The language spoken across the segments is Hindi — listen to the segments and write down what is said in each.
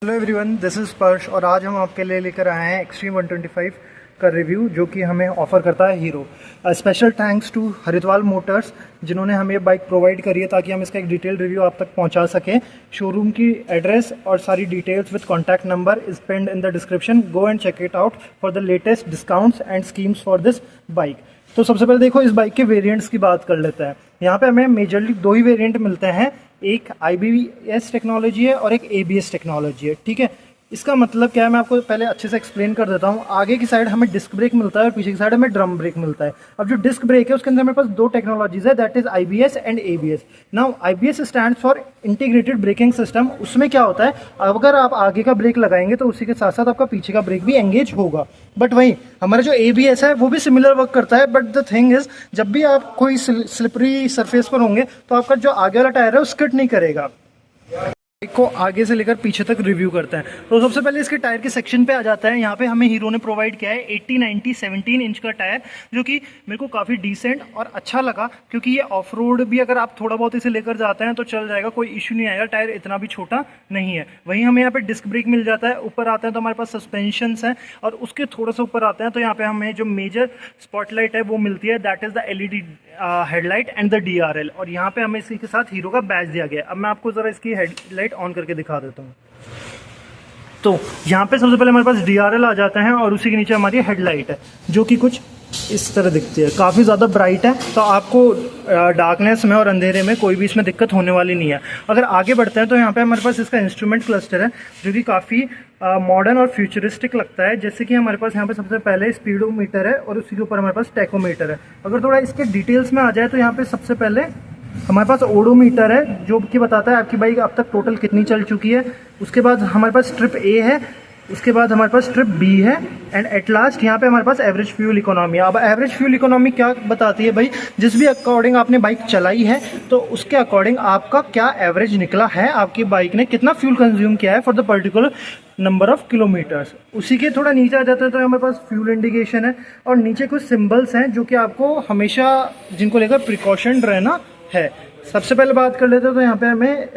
हेलो एवरीवन, दिस इज़ स्पर्श और आज हम आपके लिए लेकर आए हैं एक्सट्रीम 125 का रिव्यू जो कि हमें ऑफ़र करता है Hero. Special thanks to Haridwar motors जिन्होंने हमें ये बाइक प्रोवाइड करी है ताकि हम इसका एक डिटेल रिव्यू आप तक पहुंचा सकें। शोरूम की एड्रेस और सारी details with contact number is pinned in the description. Go and check it out for the latest discounts and schemes for this bike. तो सबसे पहले देखो इस बाइक के वेरिएंट्स की बात कर लेते हैं। यहाँ पे हमें मेजरली दो ही वेरिएंट मिलते हैं, एक IBS टेक्नोलॉजी है और एक ABS टेक्नोलॉजी है। ठीक है, इसका मतलब क्या है मैं आपको पहले अच्छे से एक्सप्लेन कर देता हूँ। आगे की साइड हमें डिस्क ब्रेक मिलता है और पीछे की साइड हमें ड्रम ब्रेक मिलता है। अब जो डिस्क ब्रेक है उसके अंदर हमारे पास दो टेक्नोलॉजीज है, that is IBS and ABS। Now IBS stands for integrated braking system. उसमें क्या होता है, अगर आप आगे का ब्रेक लगाएंगे तो उसी के साथ साथ आपका पीछे का ब्रेक भी एंगेज होगा। बट वहीं हमारा जो ABS है वो भी सिमिलर वर्क करता है, बट द थिंग इज जब भी आप कोई स्लिपरी सरफेस पर होंगे तो आपका जो आगे वाला टायर है वो स्किड नहीं करेगा। को आगे से लेकर पीछे तक रिव्यू करते हैं। तो सबसे पहले इसके टायर के सेक्शन पे आ जाता है। यहाँ पे हमें हीरो ने प्रोवाइड किया है 80, 90, 17 इंच का टायर, जो कि मेरे को काफ़ी डिसेंट और अच्छा लगा क्योंकि ये ऑफ रोड भी अगर आप थोड़ा बहुत इसे लेकर जाते हैं तो चल जाएगा, कोई इशू नहीं आएगा। टायर इतना भी छोटा नहीं है। वहीं हमें यहाँ पे डिस्क ब्रेक मिल जाता है। ऊपर आते हैं तो हमारे पास सस्पेंशंस हैं और उसके थोड़ा सा ऊपर आते हैं तो यहाँ पे हमें जो मेजर स्पॉटलाइट है वो मिलती है, that is the LED headlight and the DRL। और यहाँ पे हमें इसी के साथ हीरो का बैज दिया गया है। अब मैं आपको ज़रा इसकी हेडलाइट ऑन करके दिखा देता हूँ। तो यहाँ पे सबसे पहले हमारे पास DRL आ जाता है और उसी के नीचे हमारी हेडलाइट है जो कि कुछ इस तरह दिखती है, काफ़ी ज़्यादा ब्राइट है। तो आपको डार्कनेस में और अंधेरे में कोई भी इसमें दिक्कत होने वाली नहीं है। अगर आगे बढ़ते हैं तो यहाँ पे हमारे पास इसका इंस्ट्रूमेंट क्लस्टर है जो कि काफ़ी मॉडर्न और फ्यूचरिस्टिक लगता है। जैसे कि हमारे पास यहाँ पे सबसे पहले स्पीडोमीटर है और उसी के ऊपर हमारे पास टैकोमीटर है। अगर थोड़ा इसके डिटेल्स में आ जाए तो यहाँ पे सबसे पहले हमारे पास ओडोमीटर है जो कि बताता है आपकी बाइक अब तक टोटल कितनी चल चुकी है। उसके बाद हमारे पास स्ट्रिप A है, उसके बाद हमारे पास स्ट्रिप B है एंड एट लास्ट यहाँ पे हमारे पास एवरेज फ्यूल इकोनॉमी। अब एवरेज फ्यूल इकोनॉमी क्या बताती है भाई, जिस भी अकॉर्डिंग आपने बाइक चलाई है तो उसके अकॉर्डिंग आपका क्या एवरेज निकला है, आपकी बाइक ने कितना फ्यूल कंज्यूम किया है for the particular number of kilometres. उसी के थोड़ा नीचे आ जाता है तो हमारे पास फ्यूल इंडिकेशन है और नीचे कुछ सिम्बल्स हैं जो कि आपको हमेशा जिनको लेकर प्रिकॉशन रहना है। सबसे पहले बात कर लेते हैं तो यहाँ पे हमें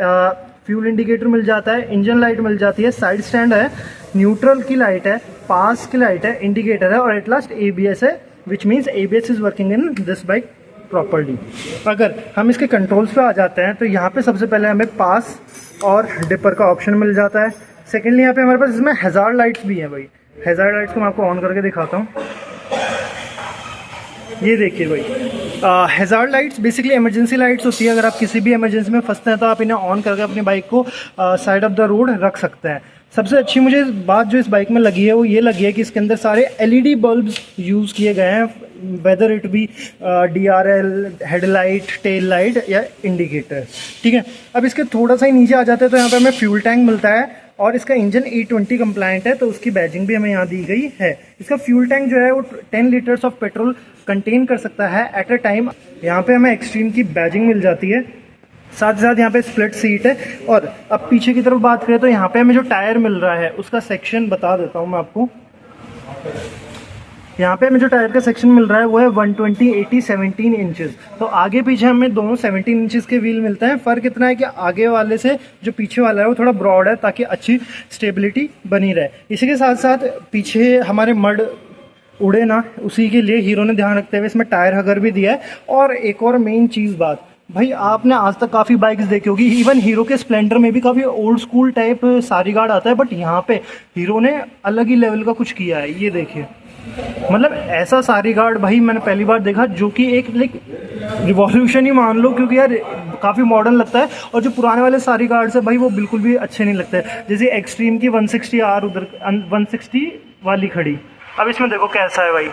फ्यूल इंडिकेटर मिल जाता है, इंजन लाइट मिल जाती है, साइड स्टैंड है, न्यूट्रल की लाइट है, पास की लाइट है, इंडिकेटर है और एट लास्ट ABS है, which means ABS is working in this bike properly. अगर हम इसके कंट्रोल्स पे आ जाते हैं तो यहाँ पे सबसे पहले हमें पास और डिपर का ऑप्शन मिल जाता है। सेकेंडली यहाँ पे हमारे पास इसमें हैजार्ड लाइट्स भी हैं भाई। हैजार्ड लाइट्स को मैं आपको ऑन करके दिखाता हूँ। ये देखिए भाई, hazard lights basically emergency lights होती है। अगर आप किसी भी इमरजेंसी में फंसते हैं तो आप इन्हें ऑन करके अपनी बाइक को साइड ऑफ द रोड रख सकते हैं। सबसे अच्छी मुझे बात जो इस बाइक में लगी है वो ये लगी है कि इसके अंदर सारे LED बल्ब्स यूज़ किए गए हैं, whether it be DRL, headlight, tail light या इंडिकेटर। ठीक है, अब इसके थोड़ा सा ही नीचे आ जाते हैं तो यहाँ पे हमें फ्यूल टैंक मिलता है और इसका इंजन E20 कंप्लायंट है तो उसकी बैजिंग भी हमें यहाँ दी गई है। इसका फ्यूल टैंक जो है वो 10 लीटर्स ऑफ पेट्रोल कंटेन कर सकता है एट अ टाइम। यहाँ पे हमें एक्सट्रीम की बैजिंग मिल जाती है, साथ ही साथ यहाँ पे स्प्लिट सीट है। और अब पीछे की तरफ बात करें तो यहाँ पे हमें जो टायर मिल रहा है उसका सेक्शन बता देता हूँ मैं आपको। यहाँ पे हमें जो टायर का सेक्शन मिल रहा है वो है 120, 80, 17 इंचेस। तो आगे पीछे हमें दोनों 17 इंचेस के व्हील मिलते हैं। फ़र्क इतना है कि आगे वाले से जो पीछे वाला है वो थोड़ा ब्रॉड है ताकि अच्छी स्टेबिलिटी बनी रहे। इसी के साथ साथ पीछे हमारे मड उड़े ना, उसी के लिए हीरो ने ध्यान रखते हुए इसमें टायर हगर भी दिया है। और एक और मेन चीज़ बात भाई, आपने आज तक काफ़ी बाइक्स देखी होगी, इवन हीरो के स्प्लेंडर में भी काफ़ी ओल्ड स्कूल टाइप सारी गार्ड आता है, बट यहाँ पे हीरो ने अलग ही लेवल का कुछ किया है। ये देखिए, मतलब ऐसा सारी गार्ड भाई मैंने पहली बार देखा जो कि एक लाइक रिवॉल्यूशन ही मान लो, क्योंकि यार काफ़ी मॉडर्न लगता है। और जो पुराने वाले सारी गार्ड्स है भाई वो बिल्कुल भी अच्छे नहीं लगते। जैसे एक्सट्रीम की 160R उधर 160 वाली खड़ी, अब इसमें देखो कैसा है भाई,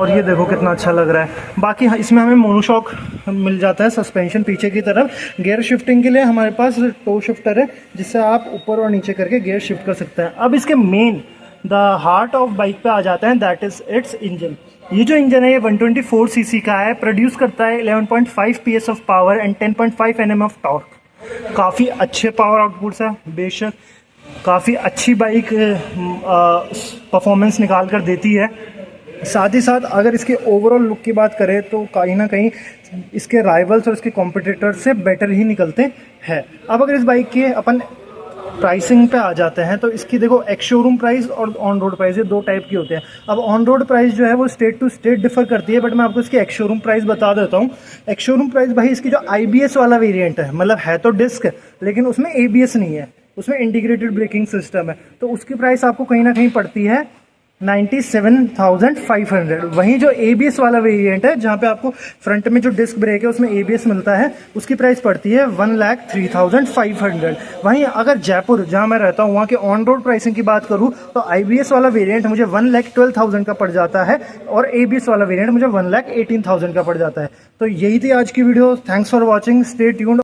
और ये देखो कितना अच्छा लग रहा है। बाकी इसमें हमें मोनोशॉक मिल जाता है, सस्पेंशन पीछे की तरफ। गियर शिफ्टिंग के लिए हमारे पास टो शिफ्टर है जिससे आप ऊपर और नीचे करके गियर शिफ्ट कर सकते हैं। अब इसके main the heart of bike पे आ जाते हैं, दैट इज इट्स इंजन। ये जो इंजन है ये 124 cc का है, प्रोड्यूस करता है 11.5 PS of power and 10.5 Nm of torque. काफ़ी अच्छे पावर आउटपुट्स है, बेशक काफ़ी अच्छी बाइक परफॉर्मेंस निकाल कर देती है। साथ ही साथ अगर इसके ओवरऑल लुक की बात करें तो कहीं ना कहीं इसके राइवल्स और इसके कॉम्पिटिटर्स से बेटर ही निकलते हैं। अब अगर इस बाइक के अपन प्राइसिंग पे आ जाते हैं तो इसकी देखो एक्स शोरूम प्राइस और ऑन रोड प्राइस, ये दो टाइप की होते हैं। अब ऑन रोड प्राइस जो है वो स्टेट टू स्टेट डिफर करती है, बट मैं आपको इसकी एक्स शोरूम प्राइस बता देता हूँ। एक्स शोरूम प्राइस भाई इसकी जो IBS वाला वेरिएंट है, मतलब है तो डिस्क लेकिन उसमें ABS नहीं है, उसमें इंटीग्रेटेड ब्रेकिंग सिस्टम है, तो उसकी प्राइस आपको कहीं ना कहीं पड़ती है 97,500। वहीं जो ABS वाला वेरिएंट है, जहाँ पे आपको फ्रंट में जो डिस्क ब्रेक है उसमें ABS मिलता है, उसकी प्राइस पड़ती है 1,03,500। वहीं अगर जयपुर जहाँ मैं रहता हूँ वहाँ के ऑन रोड प्राइसिंग की बात करूँ तो IBS वाला वेरिएंट मुझे 1,12,000 का पड़ जाता है और ABS वाला वेरिएंट मुझे 1,18,000 का पड़ जाता है। तो यही थी आज की video. Thanks for watching, stay tuned.